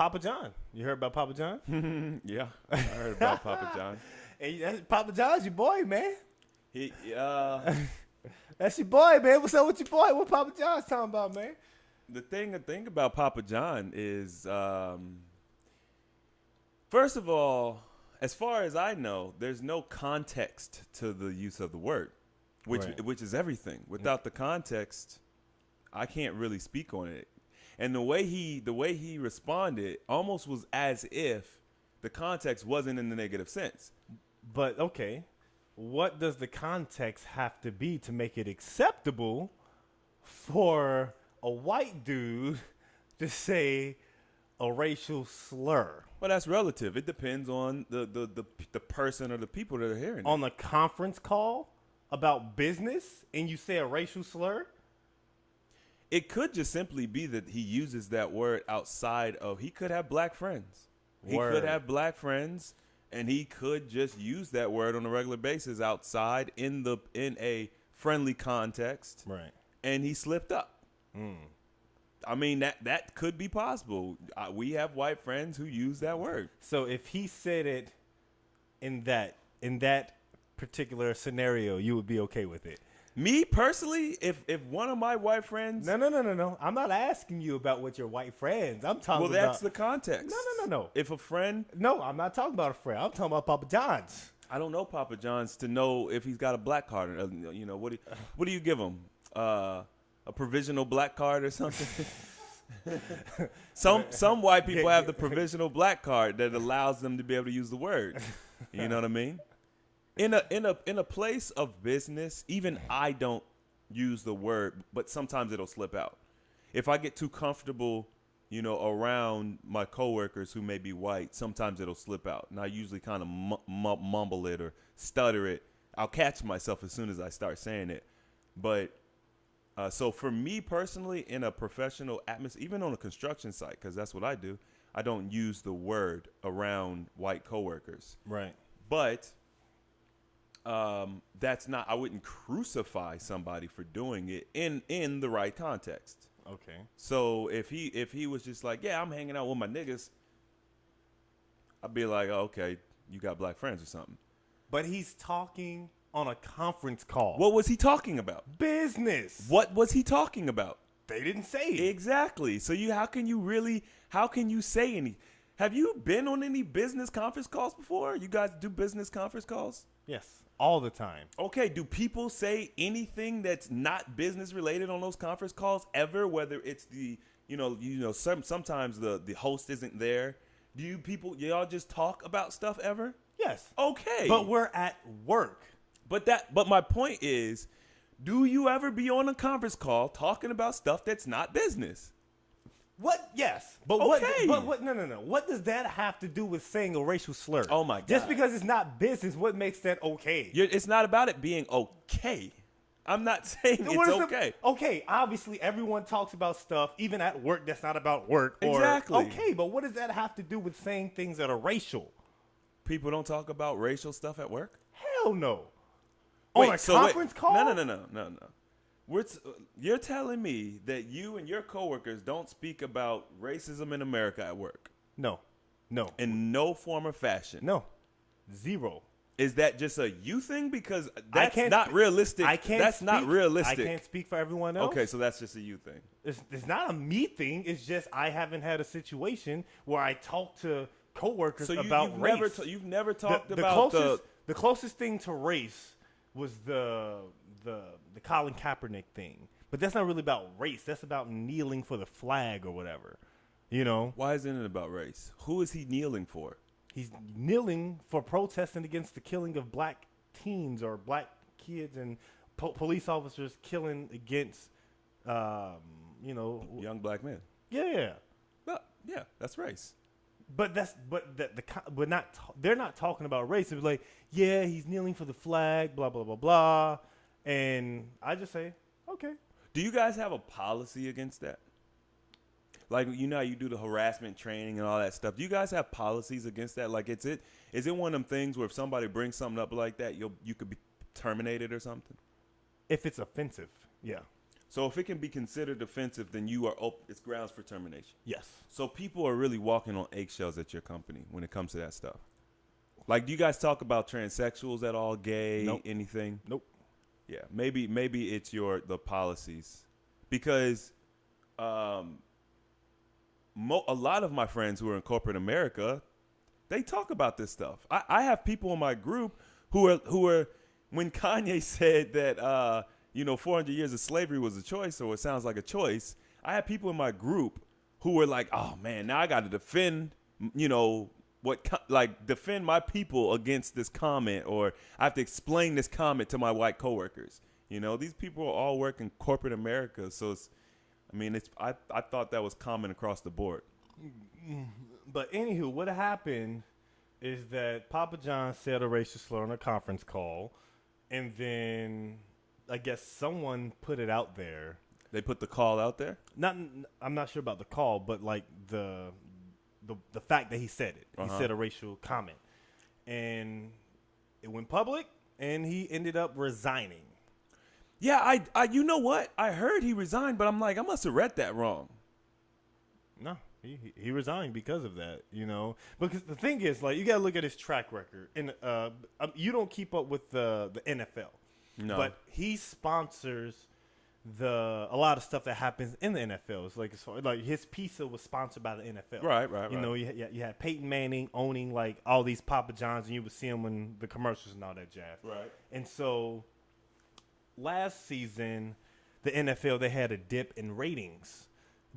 Papa John. You heard about Papa John? Yeah, I heard about Papa John. Hey, Papa John's your boy, man. He, That's your boy, man. What's up with your boy? What Papa John's talking about, man? the thing about Papa John is, first of all, as far as I know, there's no context to the use of the word, which is everything. Without the context, I can't really speak on it. And the way he responded almost was as if the context wasn't in the negative sense. But okay, what does the context have to be to make it acceptable for a white dude to say a racial slur Well, that's relative. It depends on the person or the people that are hearing it. on a conference call about business and you say a racial slur? It could just simply be that he uses that word outside of. He could have black friends. He could have black friends, and he could just use that word on a regular basis outside in a friendly context. Right. And he slipped up. I mean, that could be possible. We have white friends who use that word. So if he said it in that particular scenario, you would be okay with it? Me personally, if one of my white friends, No. I'm not asking you about what your white friends. I'm talking well, about. that's the context. No. If a friend, No, I'm not talking about a friend. I'm talking about Papa John's. I don't know Papa John's to know if he's got a black card. You know, what do you give him? A provisional black card or something? Some white people have the provisional black card that allows them to be able to use the word. You know what I mean? In a place of business, even I don't use the word, but sometimes it'll slip out. If I get too comfortable, around my coworkers who may be white, sometimes it'll slip out, and I usually kind of mumble it or stutter it. I'll catch myself as soon as I start saying it. But so for me personally, in a professional atmosphere, even on a construction site, because that's what I do, I don't use the word around white coworkers. Right. But that's not. I wouldn't crucify somebody for doing it in the right context. Okay. So if he was just like, yeah, I'm hanging out with my niggas, I'd be like, oh, okay, you got black friends or something. But he's talking on a conference call. What was he talking about? Business. What was he talking about? They didn't say it. Exactly. So how can you say any? Have you been on any business conference calls before? You guys do business conference calls? Yes, all the time. Okay, do people say anything that's not business related on those conference calls ever? Whether it's sometimes the host isn't there. Do y'all just talk about stuff ever? Yes. Okay. But we're at work. But my point is, do you ever be on a conference call talking about stuff that's not business? What? Yes. But Okay. what? No. What does that have to do with saying a racial slur? Oh my God. Just because it's not business, what makes that okay? It's not about it being okay. I'm not saying it's okay. Okay, obviously everyone talks about stuff, even at work, that's not about work. Exactly. Okay, but what does that have to do with saying things that are racial? People don't talk about racial stuff at work? Hell no. Wait, On a conference call? No. You're telling me that you and your coworkers don't speak about racism in America at work? No. In no form or fashion? No. Zero. Is that just a you thing? Because that's not realistic. That's not realistic. I can't speak for everyone else. Okay, so that's just a you thing. It's not a me thing. It's just I haven't had a situation where I talk to coworkers about race. You've never talked about the closest thing to race was the Colin Kaepernick thing. But that's not really about race. That's about kneeling for the flag or whatever. Why isn't it about race? Who is he kneeling for? He's kneeling for protesting against the killing of black teens or black kids and police officers killing against, young black men. Yeah. Well, yeah, that's race. But they're not talking about race. It's like, yeah, he's kneeling for the flag, blah blah blah blah, and I just say, okay. Do you guys have a policy against that? Like, how you do the harassment training and all that stuff. Do you guys have policies against that? Like, is it one of them things where if somebody brings something up like that, you could be terminated or something? If it's offensive, yeah. So if it can be considered offensive, then it's grounds for termination. Yes. So people are really walking on eggshells at your company when it comes to that stuff. Like, do you guys talk about transsexuals at all? Gay? Nope. Anything? Nope. Yeah, maybe it's the policies, because a lot of my friends who are in corporate America, they talk about this stuff. I have people in my group who are when Kanye said that 400 years of slavery was a choice, or it sounds like a choice. I have people in my group who were like, oh man, now I got to defend defend my people against this comment, or I have to explain this comment to my white coworkers. These people are all working corporate America, so I thought that was common across the board. But anywho, what happened is that Papa John said a racial slur on a conference call, and then I guess someone put it out there. They put the call out there? I'm not sure about the call, but like the fact that he said it. He said a racial comment. And it went public, and he ended up resigning. Yeah, I you know what? I heard he resigned, but I'm like, I must have read that wrong. No, he resigned because of that, Because the thing is, like, you got to look at his track record. And you don't keep up with the NFL. No. But he sponsors a lot of stuff that happens in the NFL. It's like his pizza was sponsored by the NFL. Right. You had Peyton Manning owning like all these Papa Johns, and you would see him in the commercials and all that jazz. Right. And so last season, the NFL, they had a dip in ratings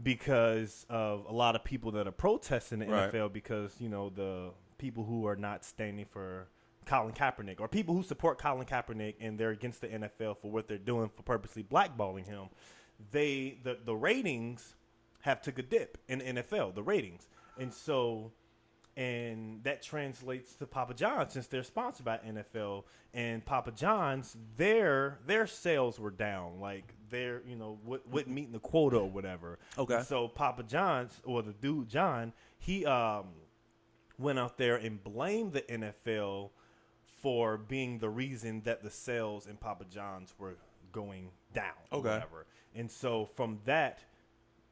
because of a lot of people that are protesting the NFL because, the people who are not standing for Colin Kaepernick, or people who support Colin Kaepernick and they're against the NFL for what they're doing for purposely blackballing him, the ratings have took a dip in the NFL, the ratings. And that translates to Papa John's, since they're sponsored by NFL, and Papa John's, their sales were down, like they're, wouldn't meet the quota or whatever. Okay. And so Papa John's, or the dude John, he went out there and blamed the NFL for being the reason that the sales in Papa John's were going down. Or whatever. And so from that,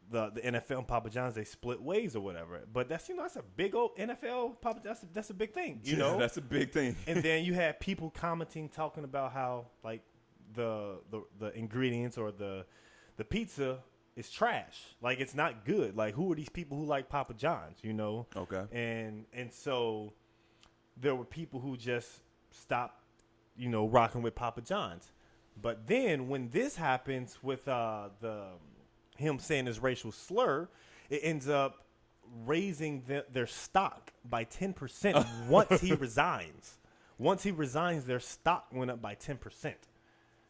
the NFL and Papa John's, they split ways or whatever. But that's that's a big old NFL Papa. That's a big thing. That's a big thing. And then you had people commenting, talking about how like the ingredients or the pizza is trash. Like, it's not good. Like, who are these people who like Papa John's? Okay. And so there were people who just stopped, rocking with Papa John's. But then when this happens with him saying his racial slur, it ends up raising their stock by 10% once he resigns. Once he resigns, their stock went up by 10%.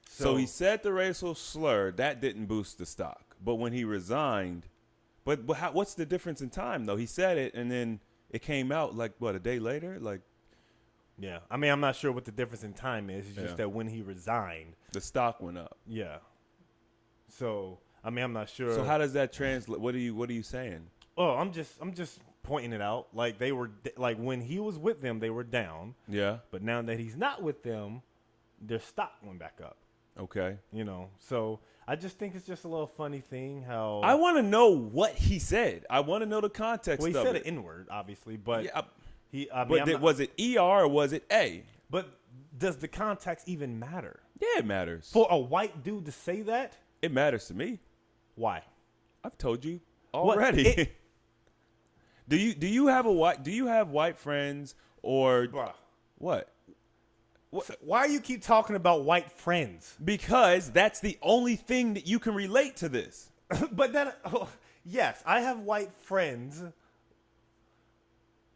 So he said the racial slur. That didn't boost the stock. But when he resigned, what's the difference in time, though? He said it, and then it came out, like, what, a day later? Like, yeah. I mean, I'm not sure what the difference in time is. It's just that when he resigned, the stock went up. Yeah. So, I mean, I'm not sure. So how does that translate? What are you saying? Oh, I'm just pointing it out. Like, they were, like, when he was with them, they were down. Yeah. But now that he's not with them, their stock went back up. Okay. So I just think it's just a little funny thing how I want to know what he said. I want to know the context. Well, he of said it. an N-word, obviously, but yeah, was it ER or was it A? But does the context even matter? Yeah, it matters. For a white dude to say that? It matters to me. Why? I've told you already. Do you have white friends or Bruh. what? Why do you keep talking about white friends? Because that's the only thing that you can relate to this. But then, yes, I have white friends.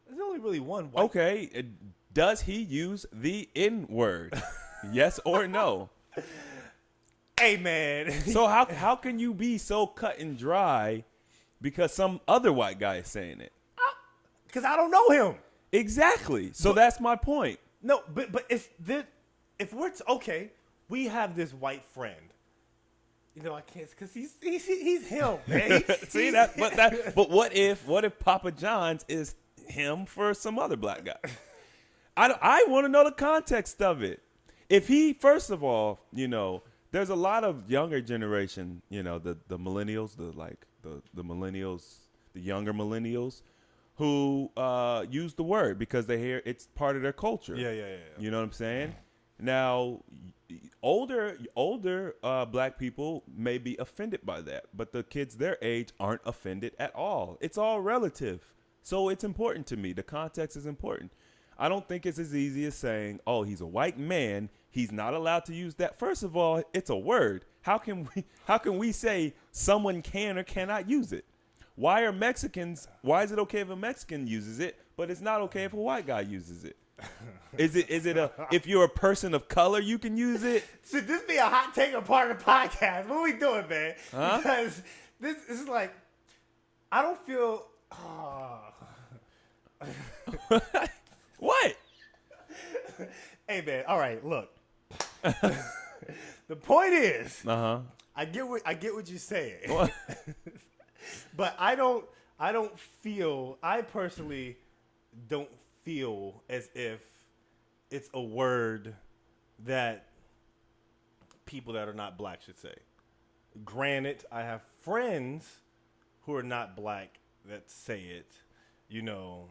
There's only really one white. Okay, does he use the N-word? Yes or no? Hey, man. So how can you be so cut and dry because some other white guy is saying it? Because I don't know him. Exactly. So that's my point. No, but if we're okay, we have this white friend. I can't, because he's him, man. See that? But what if Papa John's is him for some other black guy? I want to know the context of it. If he, first of all, there's a lot of younger generation, you know, the millennials, the millennials, the younger millennials, who use the word because they hear it's part of their culture. Yeah. You know what I'm saying? Now, older black people may be offended by that, but the kids their age aren't offended at all. It's all relative. So it's important to me. The context is important. I don't think it's as easy as saying, oh, he's a white man, he's not allowed to use that. First of all, it's a word. How can we say someone can or cannot use it? Why is it okay if a Mexican uses it, but it's not okay if a white guy uses it? Is it if you're a person of color, you can use it? Should this be a hot take or part of the podcast? What are we doing, man? Huh? Because this is like, I don't feel. What? Hey, man. All right, look. The point is, I get what you're saying, What? but I personally don't feel as if it's a word that people that are not black should say. Granted, I have friends who are not black that say it, you know.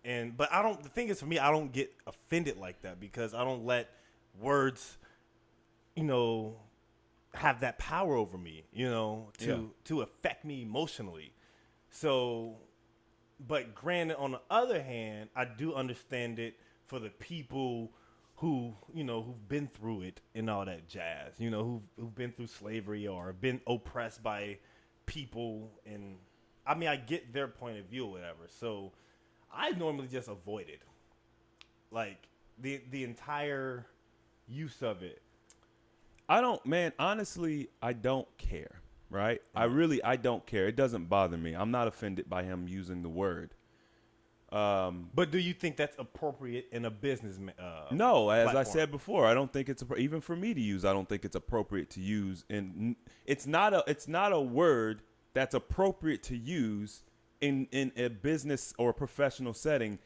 But the thing is, for me, I don't get offended like that because I don't let words, you know, have that power over me, you know, to affect me emotionally. So, but granted, on the other hand, I do understand it for the people who, you know, who've been through it and all that jazz, you know, who've been through slavery or been oppressed by people. And I mean, I get their point of view or whatever. So I normally just avoid it, like the entire use of it. Honestly, I don't care, right? I don't care. It doesn't bother me. I'm not offended by him using the word. But do you think that's appropriate in a business? No, as platform? I said before, I don't think it's even for me to use. I don't think it's appropriate to use, and it's not a word that's appropriate to use in a business or a professional setting.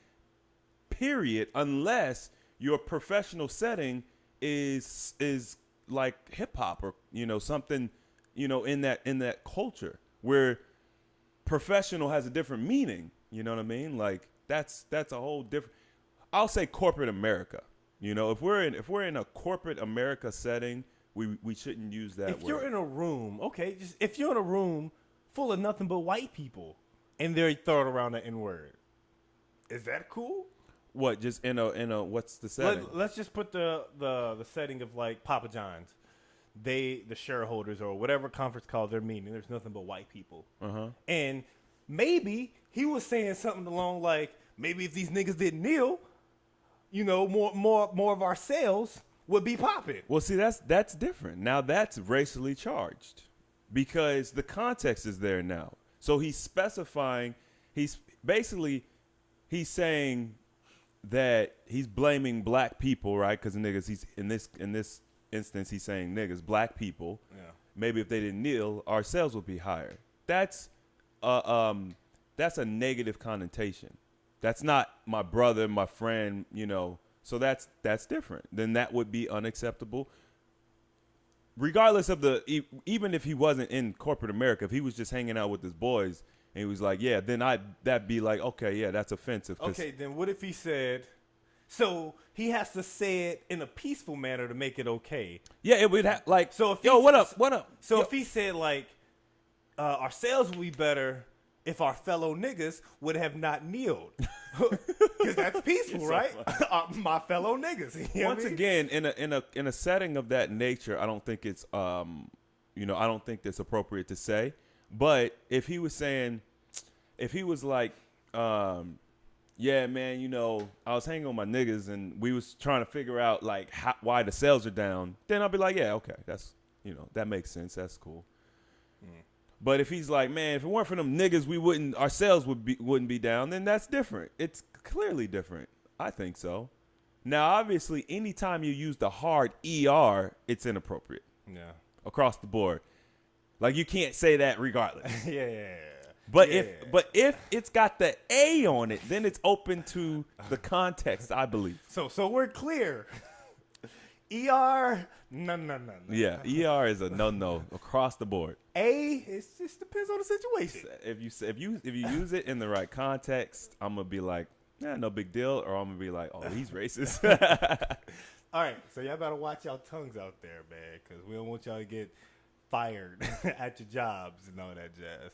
Period. Unless your professional setting is like hip hop or, you know, something, you know, in that culture where professional has a different meaning. You know what I mean? Like that's a whole different. I'll say corporate America. You know, if we're in a corporate America setting, we shouldn't use that word. If you're in a room, okay, just if you're in a room full of nothing but white people and they're throwing around the N-word, is that cool? What, just in a what's the setting? Let's just put the setting of like Papa John's. The shareholders or whatever conference call they're meeting, there's nothing but white people. And maybe he was saying something along like, maybe if these niggas didn't kneel, you know, more of our sales would be popping. Well, see, that's different. Now that's racially charged because the context is there now. So he's specifying, he's saying that he's blaming black people, right? Because niggas, he's in this instance, he's saying niggas, black people. Yeah. Maybe if they didn't kneel, our sales would be higher. That's a negative connotation. That's not my brother, my friend, you know. So that's different. Then that would be unacceptable. Regardless of even if he wasn't in corporate America, if he was just hanging out with his boys and he was like, yeah, then that'd be like, okay, yeah, that's offensive. Okay, then what if he said, so he has to say it in a peaceful manner to make it okay? Yeah, it would have like, so if yo, what up? So if he said like, our sales would be better if our fellow niggas would have not kneeled, because that's peaceful, right? My fellow niggas. You know Once again, in a setting of that nature, I don't think it's I don't think that's appropriate to say. But if he was like, yeah, man, you know, I was hanging with my niggas and we was trying to figure out like why the sales are down, then I'll be like, yeah, okay, that's, you know, that makes sense. That's cool. But if he's like, man, if it weren't for them niggas, our sales wouldn't be down, then that's different. It's clearly different. I think so. Now, obviously, anytime you use the hard ER, it's inappropriate. Yeah. Across the board. Like, you can't say that regardless. Yeah. But if it's got the A on it, then it's open to the context, I believe. So we're clear. ER, no. Yeah, ER is a no across the board. A, it just depends on the situation. If you use it in the right context, I'm gonna be like, no big deal, or I'm gonna be like, oh, he's racist. All right, so y'all better watch y'all tongues out there, man, because we don't want y'all to get fired at your jobs and all that jazz.